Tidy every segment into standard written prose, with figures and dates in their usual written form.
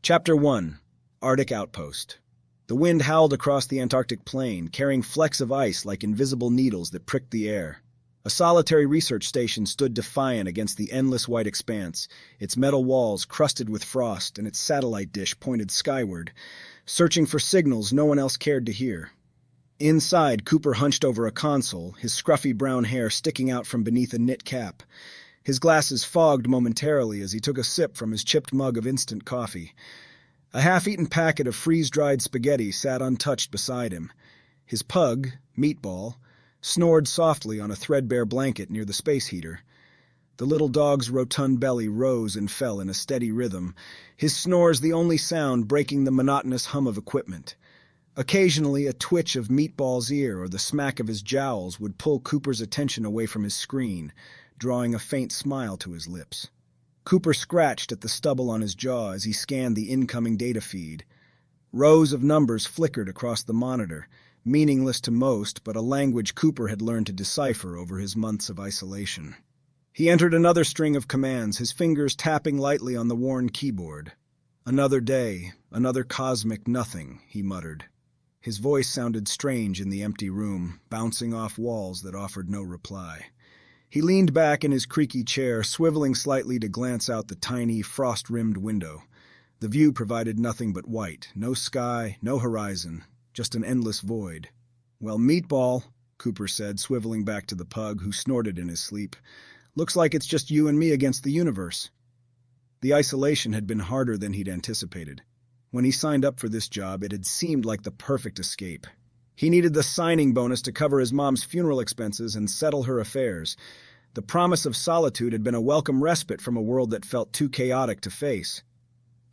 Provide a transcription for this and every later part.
Chapter 1. Arctic Outpost. The wind howled across the Antarctic plain, carrying flecks of ice like invisible needles that pricked the air. A solitary research station stood defiant against the endless white expanse, its metal walls crusted with frost and its satellite dish pointed skyward, searching for signals no one else cared to hear. Inside, Cooper hunched over a console, his scruffy brown hair sticking out from beneath a knit cap. His glasses fogged momentarily as he took a sip from his chipped mug of instant coffee. A half-eaten packet of freeze-dried spaghetti sat untouched beside him. His pug, Meatball, snored softly on a threadbare blanket near the space heater. The little dog's rotund belly rose and fell in a steady rhythm, his snores the only sound breaking the monotonous hum of equipment. Occasionally, a twitch of Meatball's ear or the smack of his jowls would pull Cooper's attention away from his screen, drawing a faint smile to his lips. Cooper scratched at the stubble on his jaw as he scanned the incoming data feed. Rows of numbers flickered across the monitor, meaningless to most, but a language Cooper had learned to decipher over his months of isolation. He entered another string of commands, his fingers tapping lightly on the worn keyboard. "Another day, another cosmic nothing," he muttered. His voice sounded strange in the empty room, bouncing off walls that offered no reply. He leaned back in his creaky chair, swiveling slightly to glance out the tiny, frost-rimmed window. The view provided nothing but white, no sky, no horizon, just an endless void. "Well, Meatball," Cooper said, swiveling back to the pug, who snorted in his sleep, "looks like it's just you and me against the universe." The isolation had been harder than he'd anticipated. When he signed up for this job, it had seemed like the perfect escape. He needed the signing bonus to cover his mom's funeral expenses and settle her affairs. The promise of solitude had been a welcome respite from a world that felt too chaotic to face.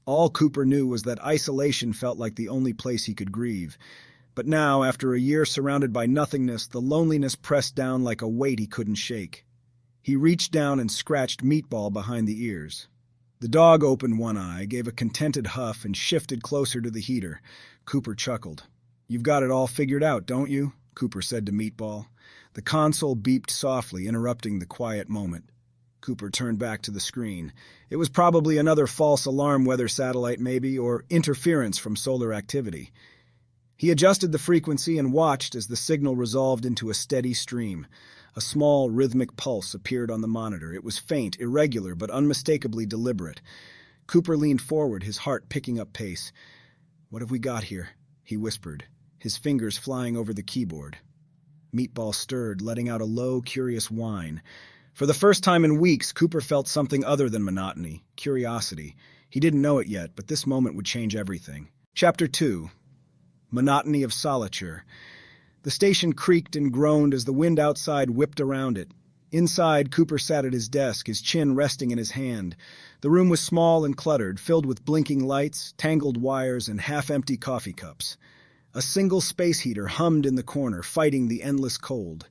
All Cooper knew was that isolation felt like the only place he could grieve. But now, after a year surrounded by nothingness, the loneliness pressed down like a weight he couldn't shake. He reached down and scratched Meatball behind the ears. The dog opened one eye, gave a contented huff, and shifted closer to the heater. Cooper chuckled. "You've got it all figured out, don't you?" Cooper said to Meatball. The console beeped softly, interrupting the quiet moment. Cooper turned back to the screen. It was probably another false alarm weather satellite maybe, or interference from solar activity. He adjusted the frequency and watched as the signal resolved into a steady stream. A small, rhythmic pulse appeared on the monitor. It was faint, irregular, but unmistakably deliberate. Cooper leaned forward, his heart picking up pace. "What have we got here?" he whispered, his fingers flying over the keyboard. Meatball stirred, letting out a low, curious whine. For the first time in weeks, Cooper felt something other than monotony, curiosity. He didn't know it yet, but this moment would change everything. Chapter 2. Monotony of Solitude. The station creaked and groaned as the wind outside whipped around it. Inside, Cooper sat at his desk, his chin resting in his hand. The room was small and cluttered, filled with blinking lights, tangled wires, and half-empty coffee cups. A single space heater hummed in the corner, fighting the endless cold.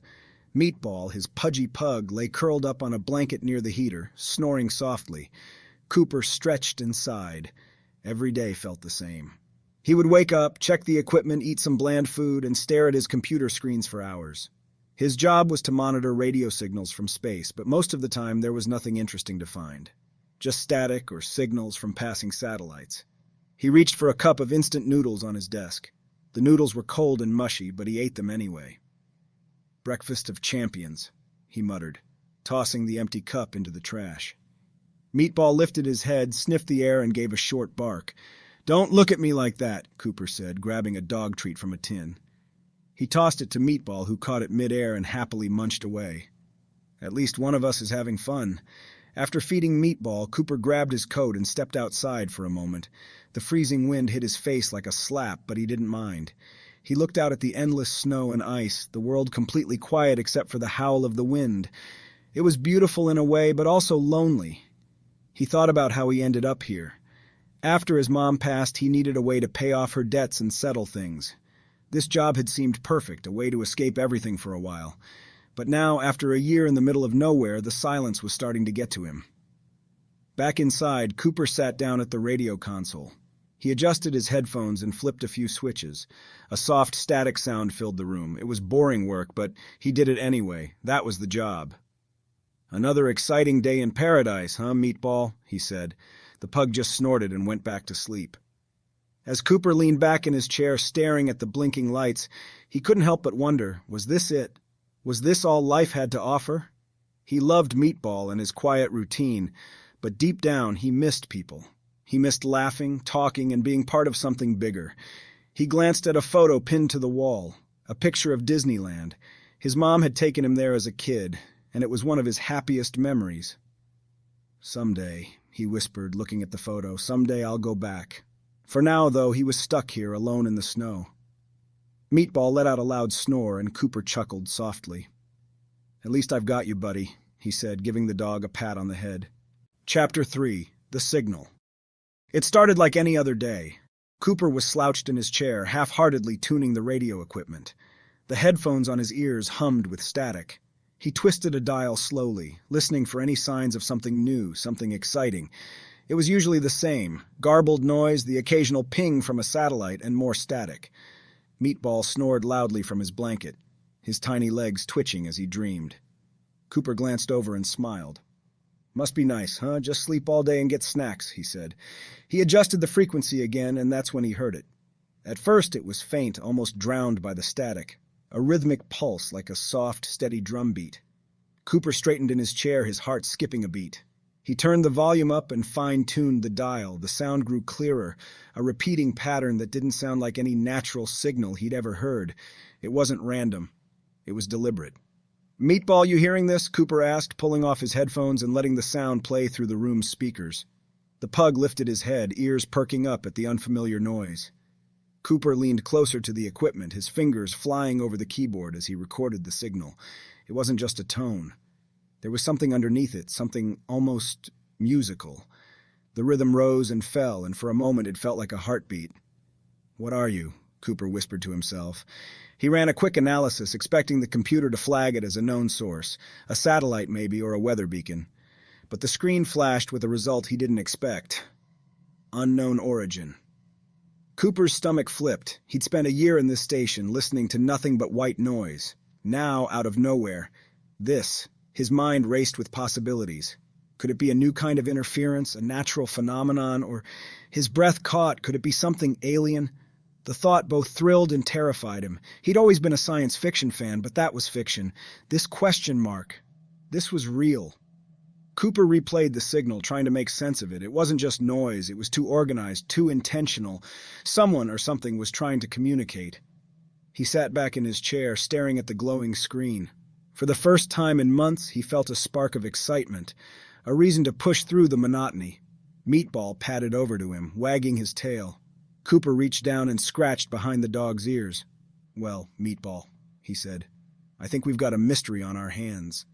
Meatball, his pudgy pug, lay curled up on a blanket near the heater, snoring softly. Cooper stretched and sighed. Every day felt the same. He would wake up, check the equipment, eat some bland food, and stare at his computer screens for hours. His job was to monitor radio signals from space, but most of the time there was nothing interesting to find. Just static or signals from passing satellites. He reached for a cup of instant noodles on his desk. The noodles were cold and mushy, but he ate them anyway. "Breakfast of champions," he muttered, tossing the empty cup into the trash. Meatball lifted his head, sniffed the air, and gave a short bark. "Don't look at me like that," Cooper said, grabbing a dog treat from a tin. He tossed it to Meatball, who caught it mid-air and happily munched away. "At least one of us is having fun." After feeding Meatball, Cooper grabbed his coat and stepped outside for a moment. The freezing wind hit his face like a slap, but he didn't mind. He looked out at the endless snow and ice, the world completely quiet except for the howl of the wind. It was beautiful in a way, but also lonely. He thought about how he ended up here. After his mom passed, he needed a way to pay off her debts and settle things. This job had seemed perfect, a way to escape everything for a while. But now, after a year in the middle of nowhere, the silence was starting to get to him. Back inside, Cooper sat down at the radio console. He adjusted his headphones and flipped a few switches. A soft static sound filled the room. It was boring work, but he did it anyway. That was the job. "Another exciting day in paradise, huh, Meatball?" he said. The pug just snorted and went back to sleep. As Cooper leaned back in his chair staring at the blinking lights, he couldn't help but wonder, was this it? Was this all life had to offer? He loved Meatball and his quiet routine, but deep down he missed people. He missed laughing, talking, and being part of something bigger. He glanced at a photo pinned to the wall, a picture of Disneyland. His mom had taken him there as a kid, and it was one of his happiest memories. "Someday," he whispered, looking at the photo, "someday I'll go back." For now, though, he was stuck here, alone in the snow. Meatball let out a loud snore, and Cooper chuckled softly. "At least I've got you, buddy," he said, giving the dog a pat on the head. Chapter 3. The Signal. It started like any other day. Cooper was slouched in his chair, half-heartedly tuning the radio equipment. The headphones on his ears hummed with static. He twisted a dial slowly, listening for any signs of something new, something exciting. It was usually the same: garbled noise, the occasional ping from a satellite, and more static. Meatball snored loudly from his blanket, his tiny legs twitching as he dreamed. Cooper glanced over and smiled. "Must be nice, huh? Just sleep all day and get snacks," he said. He adjusted the frequency again, and that's when he heard it. At first it was faint, almost drowned by the static, a rhythmic pulse like a soft, steady drum beat. Cooper straightened in his chair, his heart skipping a beat. He turned the volume up and fine-tuned the dial. The sound grew clearer, a repeating pattern that didn't sound like any natural signal he'd ever heard. It wasn't random. It was deliberate. "Meatball, you hearing this?" Cooper asked, pulling off his headphones and letting the sound play through the room's speakers. The pug lifted his head, ears perking up at the unfamiliar noise. Cooper leaned closer to the equipment, his fingers flying over the keyboard as he recorded the signal. It wasn't just a tone. There was something underneath it, something almost musical. The rhythm rose and fell, and for a moment it felt like a heartbeat. "What are you?" Cooper whispered to himself. He ran a quick analysis, expecting the computer to flag it as a known source, a satellite maybe, or a weather beacon. But the screen flashed with a result he didn't expect. Unknown origin. Cooper's stomach flipped. He'd spent a year in this station, listening to nothing but white noise. Now, out of nowhere, this. His mind raced with possibilities. Could it be a new kind of interference, a natural phenomenon, or his breath caught? Could it be something alien? The thought both thrilled and terrified him. He'd always been a science fiction fan, but that was fiction. This question mark. This was real. Cooper replayed the signal, trying to make sense of it. It wasn't just noise. It was too organized, too intentional. Someone or something was trying to communicate. He sat back in his chair, staring at the glowing screen. For the first time in months, he felt a spark of excitement, a reason to push through the monotony. Meatball padded over to him, wagging his tail. Cooper reached down and scratched behind the dog's ears. "Well, Meatball," he said, "I think we've got a mystery on our hands."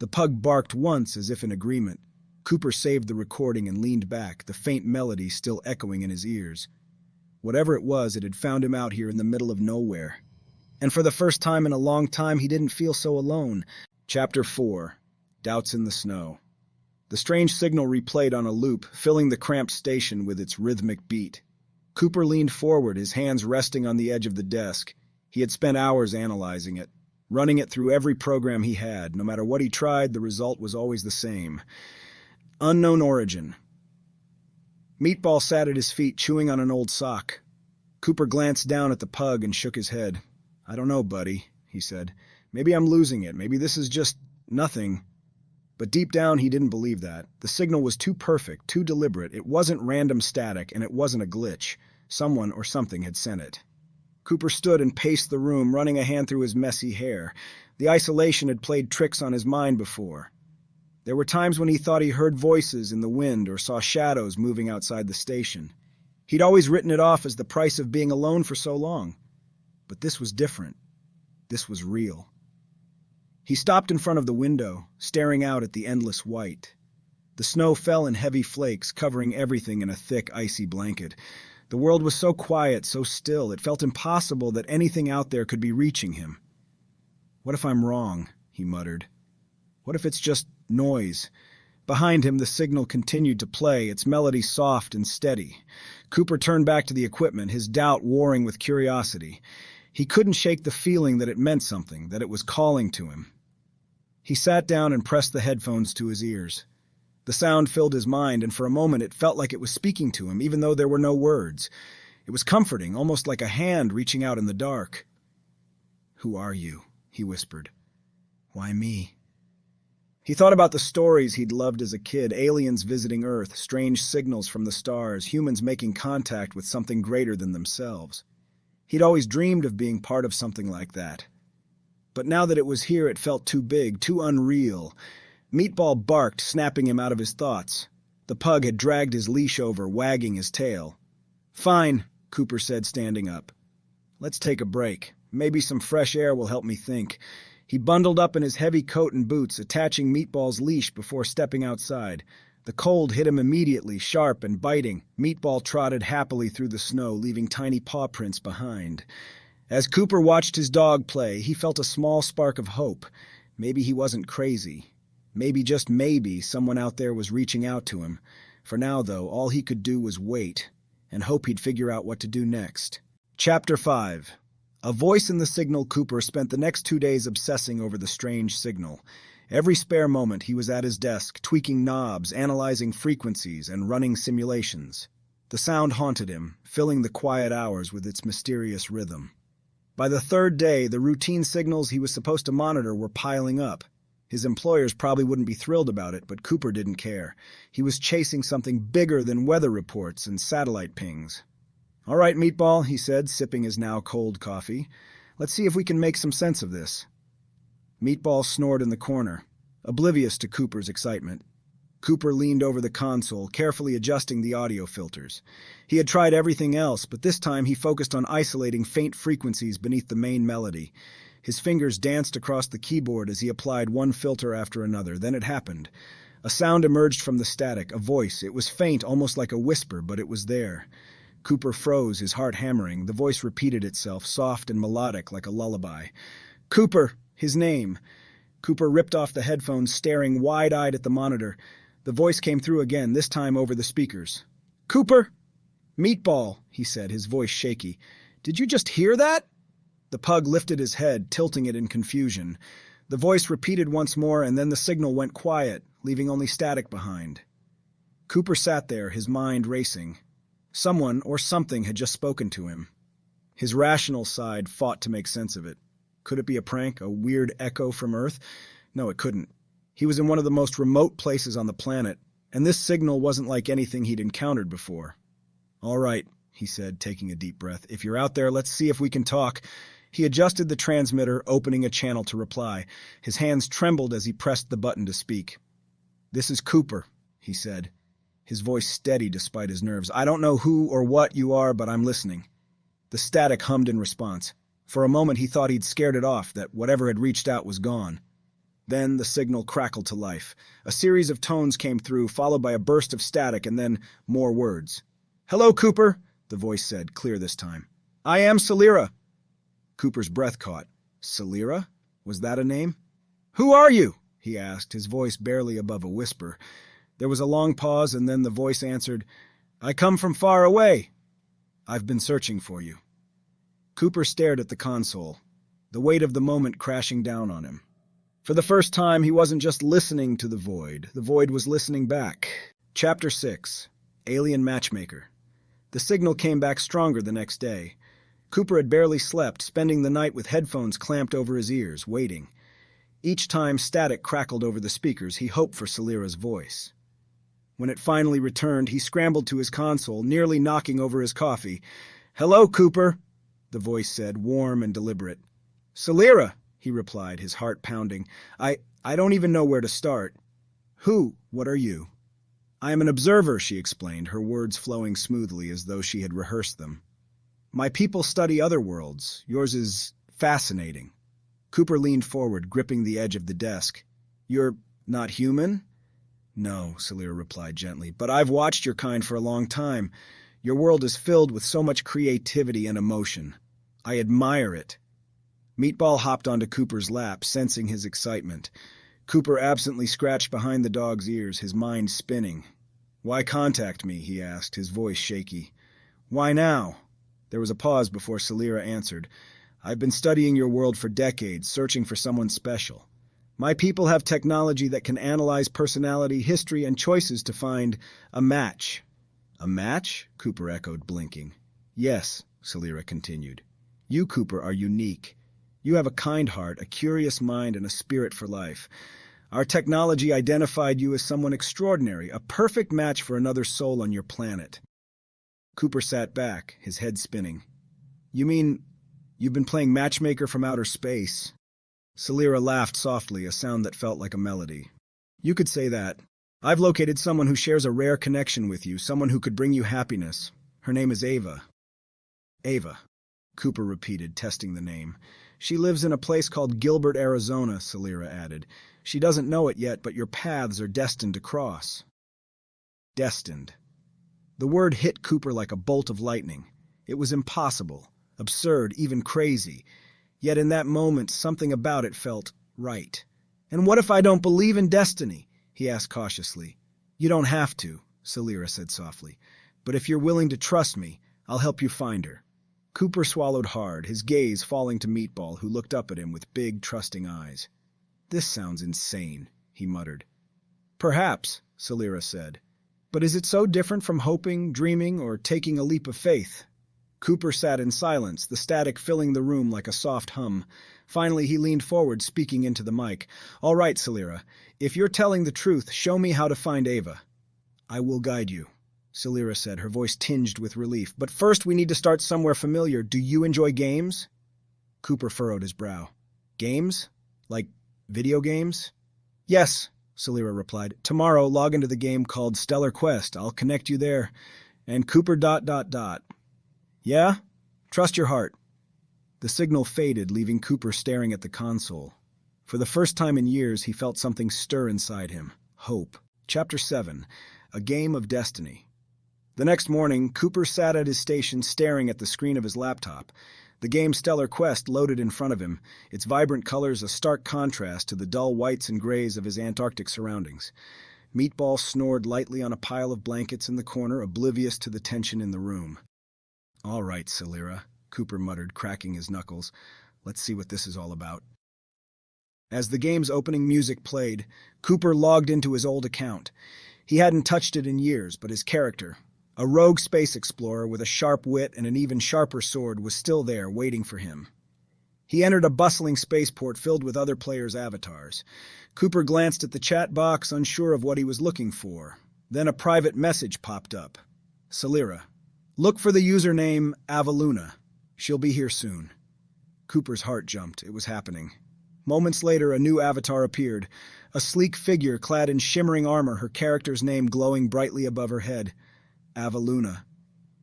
The pug barked once as if in agreement. Cooper saved the recording and leaned back, the faint melody still echoing in his ears. Whatever it was, it had found him out here in the middle of nowhere. And for the first time in a long time, he didn't feel so alone. Chapter 4. Doubts in the Snow. The strange signal replayed on a loop, filling the cramped station with its rhythmic beat. Cooper leaned forward, his hands resting on the edge of the desk. He had spent hours analyzing it, running it through every program he had. No matter what he tried, the result was always the same. Unknown origin. Meatball sat at his feet, chewing on an old sock. Cooper glanced down at the pug and shook his head. "I don't know, buddy," he said. "Maybe I'm losing it. Maybe this is just nothing." But deep down, he didn't believe that. The signal was too perfect, too deliberate. It wasn't random static, and it wasn't a glitch. Someone or something had sent it. Cooper stood and paced the room, running a hand through his messy hair. The isolation had played tricks on his mind before. There were times when he thought he heard voices in the wind or saw shadows moving outside the station. He'd always written it off as the price of being alone for so long. But this was different. This was real. He stopped in front of the window, staring out at the endless white. The snow fell in heavy flakes, covering everything in a thick, icy blanket. The world was so quiet, so still, it felt impossible that anything out there could be reaching him. "What if I'm wrong?" he muttered. "What if it's just noise?" Behind him, the signal continued to play, its melody soft and steady. Cooper turned back to the equipment, his doubt warring with curiosity. He couldn't shake the feeling that it meant something, that it was calling to him. He sat down and pressed the headphones to his ears. The sound filled his mind, and for a moment it felt like it was speaking to him, even though there were no words. It was comforting, almost like a hand reaching out in the dark. "Who are you?" he whispered. "Why me?" He thought about the stories he'd loved as a kid, aliens visiting Earth, strange signals from the stars, humans making contact with something greater than themselves. He'd always dreamed of being part of something like that. But now that it was here, it felt too big, too unreal. Meatball barked, snapping him out of his thoughts. The pug had dragged his leash over, wagging his tail. "Fine," Cooper said, standing up. "Let's take a break. Maybe some fresh air will help me think." He bundled up in his heavy coat and boots, attaching Meatball's leash before stepping outside. The cold hit him immediately, sharp and biting. Meatball trotted happily through the snow, leaving tiny paw prints behind. As Cooper watched his dog play, he felt a small spark of hope. Maybe he wasn't crazy. Maybe, just maybe, someone out there was reaching out to him. For now, though, all he could do was wait, and hope he'd figure out what to do next. Chapter 5. A voice in the signal. Cooper spent the next 2 days obsessing over the strange signal. Every spare moment he was at his desk, tweaking knobs, analyzing frequencies, and running simulations. The sound haunted him, filling the quiet hours with its mysterious rhythm. By the third day, the routine signals he was supposed to monitor were piling up. His employers probably wouldn't be thrilled about it, but Cooper didn't care. He was chasing something bigger than weather reports and satellite pings. "All right, Meatball," he said, sipping his now cold coffee. "Let's see if we can make some sense of this." Meatball snored in the corner, oblivious to Cooper's excitement. Cooper leaned over the console, carefully adjusting the audio filters. He had tried everything else, but this time he focused on isolating faint frequencies beneath the main melody. His fingers danced across the keyboard as he applied one filter after another. Then it happened. A sound emerged from the static, a voice. It was faint, almost like a whisper, but it was there. Cooper froze, his heart hammering. The voice repeated itself, soft and melodic, like a lullaby. "Cooper!" His name. Cooper ripped off the headphones, staring wide-eyed at the monitor. The voice came through again, this time over the speakers. "Cooper?" "Meatball," he said, his voice shaky. "Did you just hear that?" The pug lifted his head, tilting it in confusion. The voice repeated once more, and then the signal went quiet, leaving only static behind. Cooper sat there, his mind racing. Someone or something had just spoken to him. His rational side fought to make sense of it. Could it be a prank, a weird echo from Earth? No, it couldn't. He was in one of the most remote places on the planet, and this signal wasn't like anything he'd encountered before. "All right," he said, taking a deep breath. "If you're out there, let's see if we can talk." He adjusted the transmitter, opening a channel to reply. His hands trembled as he pressed the button to speak. "This is Cooper," he said, his voice steady despite his nerves. "I don't know who or what you are, but I'm listening." The static hummed in response. For a moment he thought he'd scared it off, that whatever had reached out was gone. Then the signal crackled to life. A series of tones came through, followed by a burst of static, and then more words. "Hello, Cooper," the voice said, clear this time. "I am Celira." Cooper's breath caught. Celira? Was that a name? "Who are you?" he asked, his voice barely above a whisper. There was a long pause, and then the voice answered, "I come from far away. I've been searching for you." Cooper stared at the console, the weight of the moment crashing down on him. For the first time, he wasn't just listening to the void was listening back. Chapter 6. Alien Matchmaker. The signal came back stronger the next day. Cooper had barely slept, spending the night with headphones clamped over his ears, waiting. Each time static crackled over the speakers, he hoped for Celira's voice. When it finally returned, he scrambled to his console, nearly knocking over his coffee. "Hello, Cooper," the voice said, warm and deliberate. "Celira," he replied, his heart pounding. I don't even know where to start." What are you?" "I am an observer," she explained, her words flowing smoothly as though she had rehearsed them. "My people study other worlds. Yours is fascinating." Cooper leaned forward, gripping the edge of the desk. "You're not human?" "No," Celira replied gently, "but I've watched your kind for a long time. Your world is filled with so much creativity and emotion. I admire it." Meatball hopped onto Cooper's lap, sensing his excitement. Cooper absently scratched behind the dog's ears, his mind spinning. "Why contact me?" he asked, his voice shaky. "Why now?" There was a pause before Celira answered. "I've been studying your world for decades, searching for someone special. My people have technology that can analyze personality, history, and choices to find a match. A match? Cooper echoed, blinking. Yes, Celira continued. You, Cooper, are unique. You have a kind heart, a curious mind, and a spirit for life. Our technology identified you as someone extraordinary, a perfect match for another soul on your planet. Cooper sat back, his head spinning. You mean you've been playing matchmaker from outer space? Celira laughed softly, a sound that felt like a melody. You could say that. I've located someone who shares a rare connection with you, someone who could bring you happiness. Her name is Ava. Ava, Cooper repeated, testing the name. She lives in a place called Gilbert, Arizona, Celira added. She doesn't know it yet, but your paths are destined to cross. Destined. The word hit Cooper like a bolt of lightning. It was impossible, absurd, even crazy. Yet in that moment, something about it felt right. And what if I don't believe in destiny? He asked cautiously. You don't have to, Celira said softly. But if you're willing to trust me, I'll help you find her. Cooper swallowed hard, his gaze falling to Meatball, who looked up at him with big, trusting eyes. This sounds insane, he muttered. Perhaps, Celira said. But is it so different from hoping, dreaming, or taking a leap of faith? Cooper sat in silence, the static filling the room like a soft hum. Finally, he leaned forward, speaking into the mic. All right, Celira, if you're telling the truth, show me how to find Ava. I will guide you, Celira said, her voice tinged with relief. But first we need to start somewhere familiar. Do you enjoy games? Cooper furrowed his brow. Games? Like video games? Yes, Celira replied. Tomorrow, log into the game called Stellar Quest. I'll connect you there. And Cooper ... Yeah? Trust your heart. The signal faded, leaving Cooper staring at the console. For the first time in years, he felt something stir inside him. Hope. Chapter 7. A Game of Destiny. The next morning, Cooper sat at his station staring at the screen of his laptop. The game Stellar Quest loaded in front of him, its vibrant colors a stark contrast to the dull whites and grays of his Antarctic surroundings. Meatball snored lightly on a pile of blankets in the corner, oblivious to the tension in the room. All right, Celira, Cooper muttered, cracking his knuckles. Let's see what this is all about. As the game's opening music played, Cooper logged into his old account. He hadn't touched it in years, but his character, a rogue space explorer with a sharp wit and an even sharper sword, was still there, waiting for him. He entered a bustling spaceport filled with other players' avatars. Cooper glanced at the chat box, unsure of what he was looking for. Then a private message popped up. Celira. Look for the username Avaluna. She'll be here soon. Cooper's heart jumped. It was happening. Moments later, a new avatar appeared. A sleek figure clad in shimmering armor, her character's name glowing brightly above her head. Avaluna.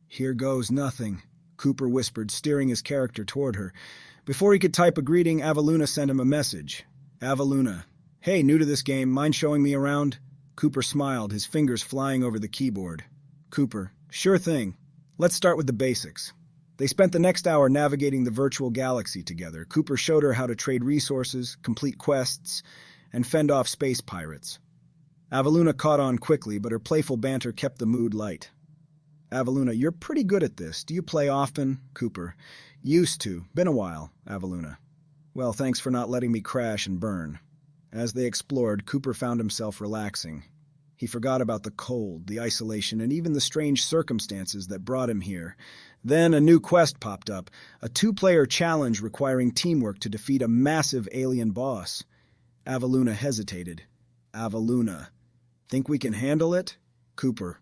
Here goes nothing, Cooper whispered, steering his character toward her. Before he could type a greeting, Avaluna sent him a message. Avaluna. Hey, new to this game, mind showing me around? Cooper smiled, his fingers flying over the keyboard. Cooper. Sure thing. Let's start with the basics. They spent the next hour navigating the virtual galaxy together. Cooper showed her how to trade resources, complete quests, and fend off space pirates. Avaluna caught on quickly, but her playful banter kept the mood light. Avaluna, you're pretty good at this. Do you play often? Cooper. Used to. Been a while, Avaluna. Well, thanks for not letting me crash and burn. As they explored, Cooper found himself relaxing. He forgot about the cold, the isolation, and even the strange circumstances that brought him here. Then a new quest popped up, a 2-player challenge requiring teamwork to defeat a massive alien boss. Avaluna hesitated. Avaluna. Think we can handle it? Cooper.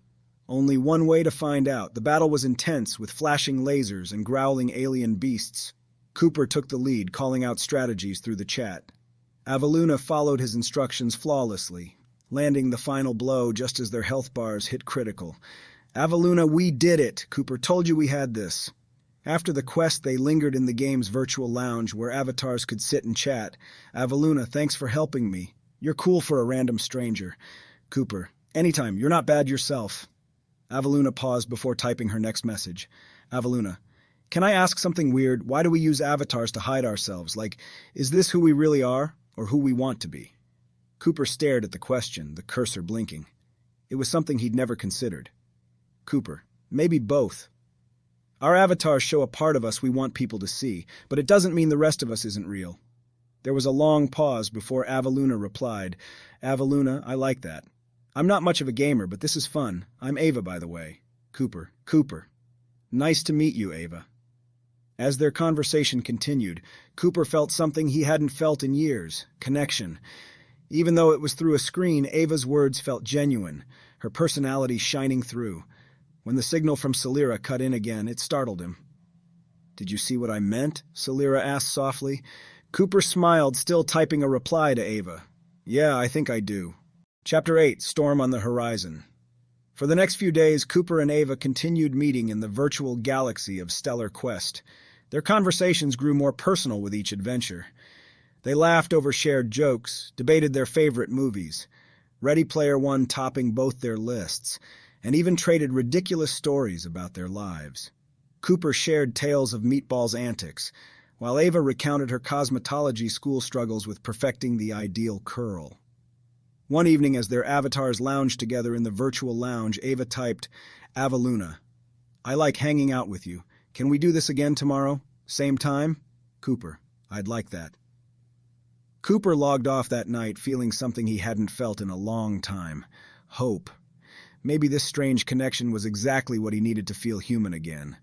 Only one way to find out. The battle was intense, with flashing lasers and growling alien beasts. Cooper took the lead, calling out strategies through the chat. Avaluna followed his instructions flawlessly, landing the final blow just as their health bars hit critical. Avaluna, we did it! Cooper told you we had this. After the quest, they lingered in the game's virtual lounge where avatars could sit and chat. Avaluna, thanks for helping me. You're cool for a random stranger. Cooper, anytime. You're not bad yourself. Avaluna paused before typing her next message. Avaluna, can I ask something weird? Why do we use avatars to hide ourselves? Like, is this who we really are, or who we want to be? Cooper stared at the question, the cursor blinking. It was something he'd never considered. Cooper, maybe both. Our avatars show a part of us we want people to see, but it doesn't mean the rest of us isn't real. There was a long pause before Avaluna replied. Avaluna, I like that. I'm not much of a gamer, but this is fun. I'm Ava, by the way. Cooper. Nice to meet you, Ava. As their conversation continued, Cooper felt something he hadn't felt in years: connection. Even though it was through a screen, Ava's words felt genuine, her personality shining through. When the signal from Celira cut in again, it startled him. "Did you see what I meant?" Celira asked softly. Cooper smiled, still typing a reply to Ava. "Yeah, I think I do." Chapter 8, Storm on the Horizon. For the next few days, Cooper and Ava continued meeting in the virtual galaxy of Stellar Quest. Their conversations grew more personal with each adventure. They laughed over shared jokes, debated their favorite movies, Ready Player One topping both their lists, and even traded ridiculous stories about their lives. Cooper shared tales of Meatball's antics, while Ava recounted her cosmetology school struggles with perfecting the ideal curl. One evening, as their avatars lounged together in the virtual lounge, Ava typed, "Avaluna, I like hanging out with you. Can we do this again tomorrow? Same time?" Cooper, "I'd like that." Cooper logged off that night feeling something he hadn't felt in a long time: hope. Maybe this strange connection was exactly what he needed to feel human again.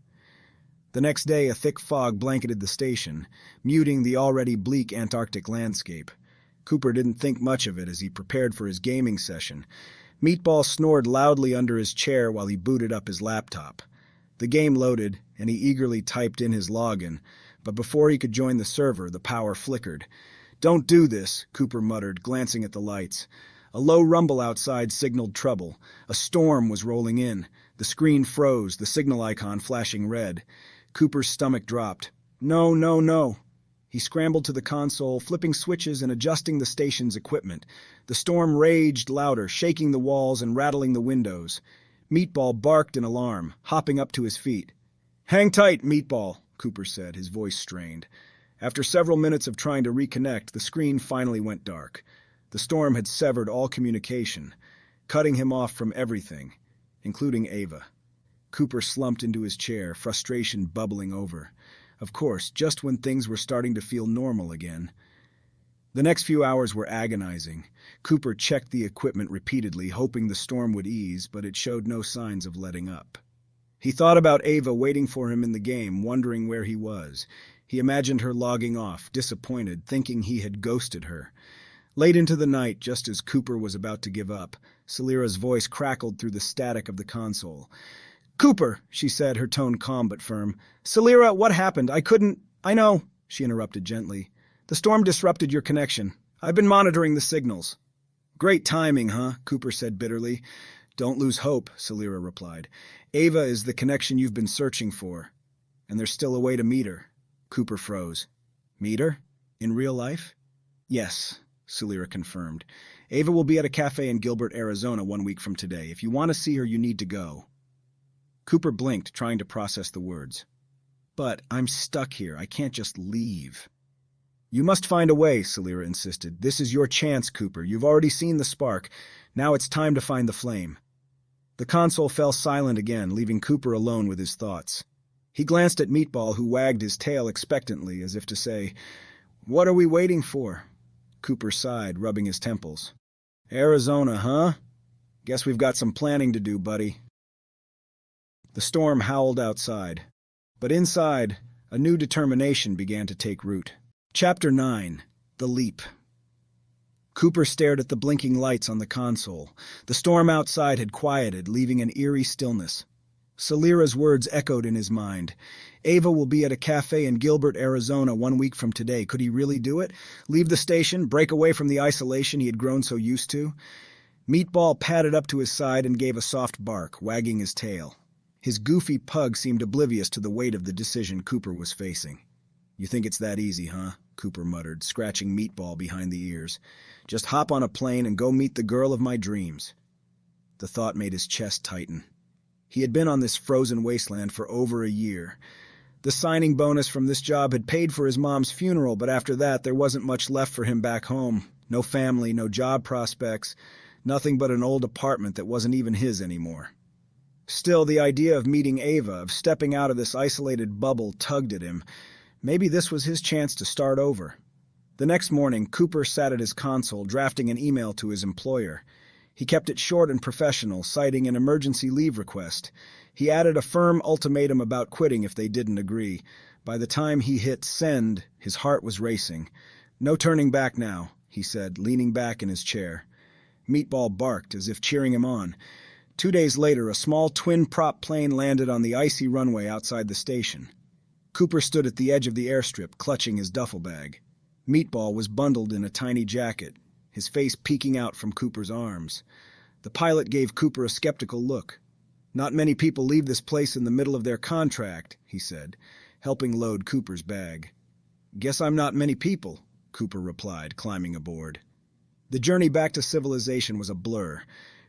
The next day, a thick fog blanketed the station, muting the already bleak Antarctic landscape. Cooper didn't think much of it as he prepared for his gaming session. Meatball snored loudly under his chair while he booted up his laptop. The game loaded, and he eagerly typed in his login, but before he could join the server, the power flickered. "Don't do this," Cooper muttered, glancing at the lights. A low rumble outside signaled trouble. A storm was rolling in. The screen froze, the signal icon flashing red. Cooper's stomach dropped. No. He scrambled to the console, flipping switches and adjusting the station's equipment. The storm raged louder, shaking the walls and rattling the windows. Meatball barked in alarm, hopping up to his feet. "Hang tight, Meatball," Cooper said, his voice strained. After several minutes of trying to reconnect, the screen finally went dark. The storm had severed all communication, cutting him off from everything, including Ava. Cooper slumped into his chair, frustration bubbling over. Of course, just when things were starting to feel normal again. The next few hours were agonizing. Cooper checked the equipment repeatedly, hoping the storm would ease, but it showed no signs of letting up. He thought about Ava waiting for him in the game, wondering where he was. He imagined her logging off, disappointed, thinking he had ghosted her. Late into the night, just as Cooper was about to give up, Celira's voice crackled through the static of the console. "Cooper," she said, her tone calm but firm. "Celira, what happened? I know," she interrupted gently. "The storm disrupted your connection. I've been monitoring the signals." "Great timing, huh?" Cooper said bitterly. "Don't lose hope," Celira replied. "Ava is the connection you've been searching for, and there's still a way to meet her." Cooper froze. "Meet her? In real life?" "Yes," Celira confirmed. "Ava will be at a cafe in Gilbert, Arizona 1 week from today. If you want to see her, you need to go." Cooper blinked, trying to process the words. "But I'm stuck here. I can't just leave." "You must find a way," Celira insisted. "This is your chance, Cooper. You've already seen the spark. Now it's time to find the flame." The console fell silent again, leaving Cooper alone with his thoughts. He glanced at Meatball, who wagged his tail expectantly, as if to say, "What are we waiting for?" Cooper sighed, rubbing his temples. "Arizona, huh? Guess we've got some planning to do, buddy." The storm howled outside, but inside, a new determination began to take root. Chapter 9. The Leap. Cooper stared at the blinking lights on the console. The storm outside had quieted, leaving an eerie stillness. Celira's words echoed in his mind. Ava will be at a cafe in Gilbert, Arizona 1 week from today. Could he really do it? Leave the station, break away from the isolation he had grown so used to? Meatball padded up to his side and gave a soft bark, wagging his tail. His goofy pug seemed oblivious to the weight of the decision Cooper was facing. "You think it's that easy, huh?" Cooper muttered, scratching Meatball behind the ears. "Just hop on a plane and go meet the girl of my dreams." The thought made his chest tighten. He had been on this frozen wasteland for over a year. The signing bonus from this job had paid for his mom's funeral, but after that there wasn't much left for him back home. No family, no job prospects, nothing but an old apartment that wasn't even his anymore. Still, the idea of meeting Ava, of stepping out of this isolated bubble, tugged at him. Maybe this was his chance to start over. The next morning, Cooper sat at his console drafting an email to his employer. He kept it short and professional, citing an emergency leave request. He added a firm ultimatum about quitting if they didn't agree. By the time he hit send, his heart was racing. "No turning back now," he said, leaning back in his chair. Meatball barked, as if cheering him on. 2 days later, a small twin-prop plane landed on the icy runway outside the station. Cooper stood at the edge of the airstrip, clutching his duffel bag. Meatball was bundled in a tiny jacket, his face peeking out from Cooper's arms. The pilot gave Cooper a skeptical look. "Not many people leave this place in the middle of their contract," he said, helping load Cooper's bag. "Guess I'm not many people," Cooper replied, climbing aboard. The journey back to civilization was a blur.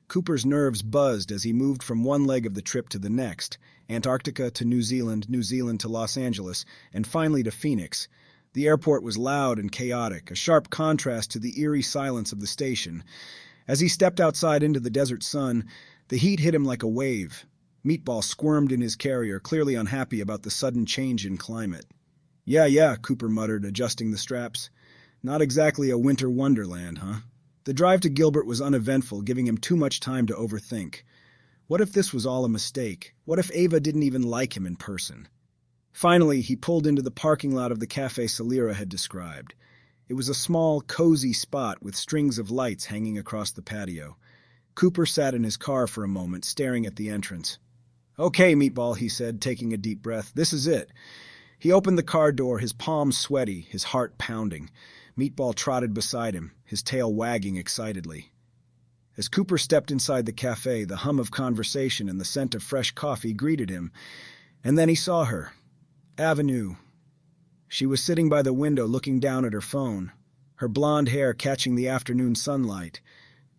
Cooper's nerves buzzed as he moved from one leg of the trip to the next, Antarctica to New Zealand, New Zealand to Los Angeles, and finally to Phoenix. The airport was loud and chaotic, a sharp contrast to the eerie silence of the station. As he stepped outside into the desert sun, the heat hit him like a wave. Meatball squirmed in his carrier, clearly unhappy about the sudden change in climate. Yeah, Cooper muttered, adjusting the straps. "Not exactly a winter wonderland, huh?" The drive to Gilbert was uneventful, giving him too much time to overthink. What if this was all a mistake? What if Ava didn't even like him in person? Finally, he pulled into the parking lot of the cafe Celira had described. It was a small, cozy spot with strings of lights hanging across the patio. Cooper sat in his car for a moment, staring at the entrance. "Okay, Meatball," he said, taking a deep breath. "This is it." He opened the car door, his palms sweaty, his heart pounding. Meatball trotted beside him, his tail wagging excitedly. As Cooper stepped inside the cafe, the hum of conversation and the scent of fresh coffee greeted him. And then he saw her. Avenue. She was sitting by the window looking down at her phone, her blonde hair catching the afternoon sunlight.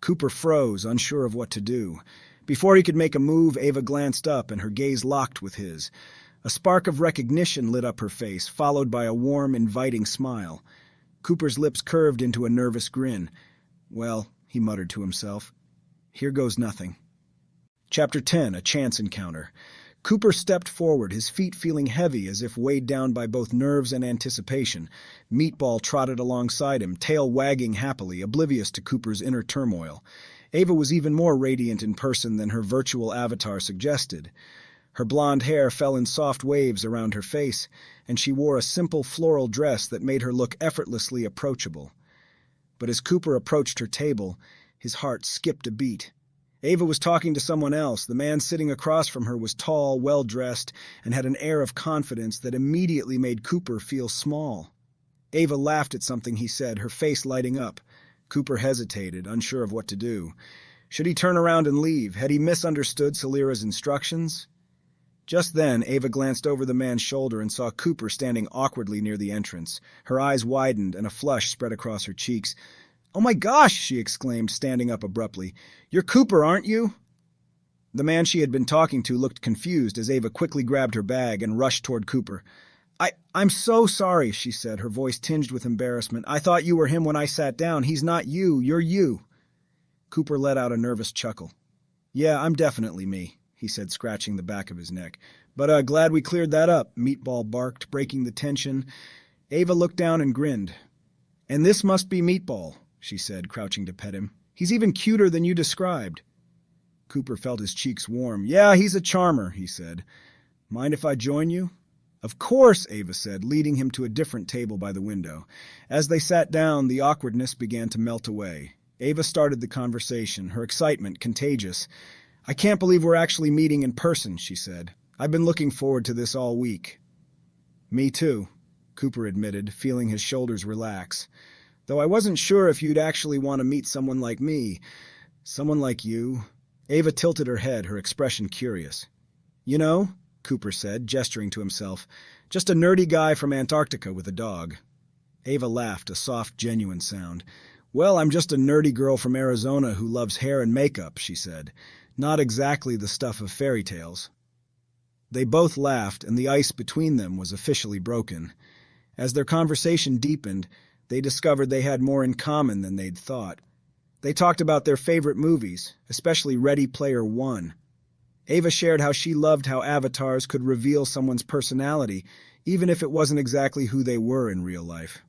Cooper froze, unsure of what to do. Before he could make a move, Ava glanced up and her gaze locked with his. A spark of recognition lit up her face, followed by a warm, inviting smile. Cooper's lips curved into a nervous grin. "Well," he muttered to himself, "here goes nothing." Chapter 10, A Chance Encounter. Cooper stepped forward, his feet feeling heavy as if weighed down by both nerves and anticipation. Meatball trotted alongside him, tail wagging happily, oblivious to Cooper's inner turmoil. Ava was even more radiant in person than her virtual avatar suggested. Her blonde hair fell in soft waves around her face, and she wore a simple floral dress that made her look effortlessly approachable. But as Cooper approached her table, his heart skipped a beat. Ava was talking to someone else. The man sitting across from her was tall, well-dressed, and had an air of confidence that immediately made Cooper feel small. Ava laughed at something he said, her face lighting up. Cooper hesitated, unsure of what to do. Should he turn around and leave? Had he misunderstood Celira's instructions? Just then, Ava glanced over the man's shoulder and saw Cooper standing awkwardly near the entrance. Her eyes widened, and a flush spread across her cheeks. "Oh my gosh!" she exclaimed, standing up abruptly. "You're Cooper, aren't you?" The man she had been talking to looked confused as Ava quickly grabbed her bag and rushed toward Cooper. I'm so sorry," she said, her voice tinged with embarrassment. "I thought you were him when I sat down. He's not you. You're you." Cooper let out a nervous chuckle. "Yeah, I'm definitely me," he said, scratching the back of his neck. "But glad we cleared that up," Meatball barked, breaking the tension. Ava looked down and grinned. "And this must be Meatball," she said, crouching to pet him. "He's even cuter than you described." Cooper felt his cheeks warm. "Yeah, he's a charmer," he said. "Mind if I join you?" "Of course," Ava said, leading him to a different table by the window. As they sat down, the awkwardness began to melt away. Ava started the conversation, her excitement contagious. "I can't believe we're actually meeting in person," she said. "I've been looking forward to this all week." "Me too," Cooper admitted, feeling his shoulders relax. "Though I wasn't sure if you'd actually want to meet someone like me. Someone like you." Ava tilted her head, her expression curious. "You know," Cooper said, gesturing to himself, "just a nerdy guy from Antarctica with a dog." Ava laughed, a soft, genuine sound. "Well, I'm just a nerdy girl from Arizona who loves hair and makeup," she said. "Not exactly the stuff of fairy tales." They both laughed, and the ice between them was officially broken. As their conversation deepened, they discovered they had more in common than they'd thought. They talked about their favorite movies, especially Ready Player One. Ava shared how she loved how avatars could reveal someone's personality, even if it wasn't exactly who they were in real life.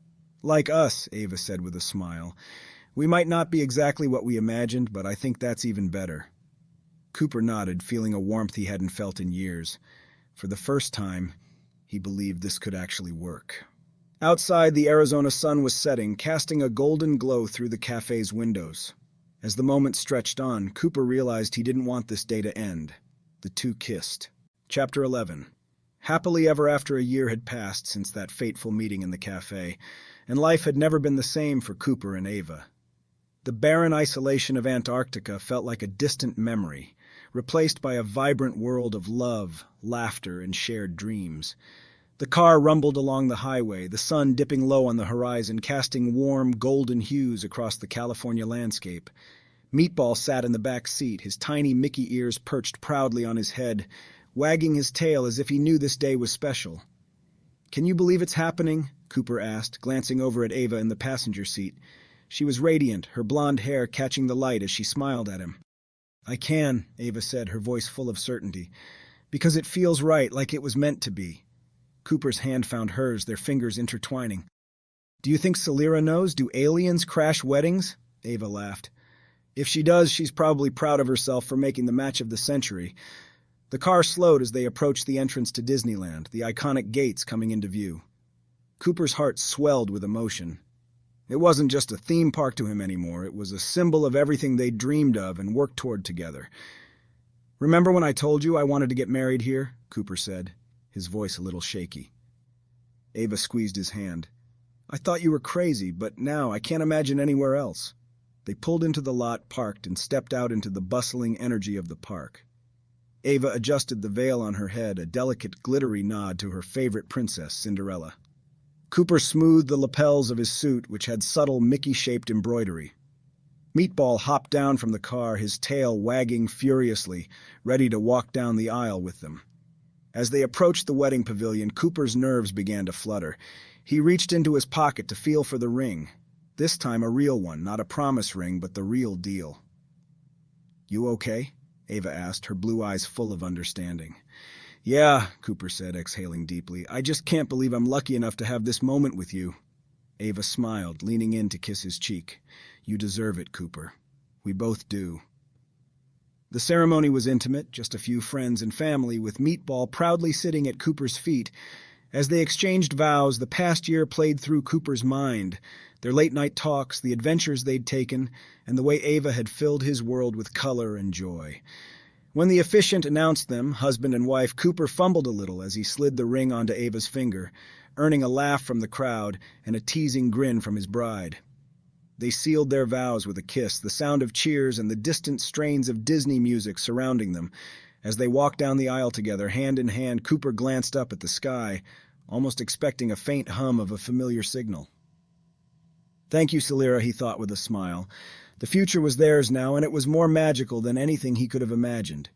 Like us, Ava said with a smile. We might not be exactly what we imagined, but I think that's even better. Cooper nodded, feeling a warmth he hadn't felt in years. For the first time, he believed this could actually work. Outside, the Arizona sun was setting, casting a golden glow through the cafe's windows. As the moment stretched on, Cooper realized he didn't want this day to end. The two kissed. Chapter 11. Happily ever after a year had passed since that fateful meeting in the cafe, and life had never been the same for Cooper and Ava. The barren isolation of Antarctica felt like a distant memory, replaced by a vibrant world of love, laughter, and shared dreams. The car rumbled along the highway, the sun dipping low on the horizon, casting warm, golden hues across the California landscape. Meatball sat in the back seat, his tiny Mickey ears perched proudly on his head, wagging his tail as if he knew this day was special. "Can you believe it's happening?" Cooper asked, glancing over at Ava in the passenger seat. She was radiant, her blonde hair catching the light as she smiled at him. "I can," Ava said, her voice full of certainty, "because it feels right, like it was meant to be." Cooper's hand found hers, their fingers intertwining. "Do you think Celira knows? Do aliens crash weddings?" Ava laughed. "If she does, she's probably proud of herself for making the match of the century." The car slowed as they approached the entrance to Disneyland, the iconic gates coming into view. Cooper's heart swelled with emotion. It wasn't just a theme park to him anymore, it was a symbol of everything they'd dreamed of and worked toward together. "Remember when I told you I wanted to get married here?" Cooper said, his voice a little shaky. Ava squeezed his hand. "I thought you were crazy, but now I can't imagine anywhere else." They pulled into the lot, parked, and stepped out into the bustling energy of the park. Ava adjusted the veil on her head, a delicate, glittery nod to her favorite princess, Cinderella. Cooper smoothed the lapels of his suit, which had subtle Mickey-shaped embroidery. Meatball hopped down from the car, his tail wagging furiously, ready to walk down the aisle with them. As they approached the wedding pavilion, Cooper's nerves began to flutter. He reached into his pocket to feel for the ring. This time a real one, not a promise ring, but the real deal. "You okay?" Ava asked, her blue eyes full of understanding. "Yeah," Cooper said, exhaling deeply. "I just can't believe I'm lucky enough to have this moment with you." Ava smiled, leaning in to kiss his cheek. "You deserve it, Cooper. We both do." The ceremony was intimate, just a few friends and family, with Meatball proudly sitting at Cooper's feet. As they exchanged vows, the past year played through Cooper's mind, their late-night talks, the adventures they'd taken, and the way Ava had filled his world with color and joy. When the officiant announced them, husband and wife, Cooper fumbled a little as he slid the ring onto Ava's finger, earning a laugh from the crowd and a teasing grin from his bride. They sealed their vows with a kiss, the sound of cheers and the distant strains of Disney music surrounding them. As they walked down the aisle together, hand in hand, Cooper glanced up at the sky, almost expecting a faint hum of a familiar signal. "Thank you, Celira," he thought with a smile. The future was theirs now, and it was more magical than anything he could have imagined.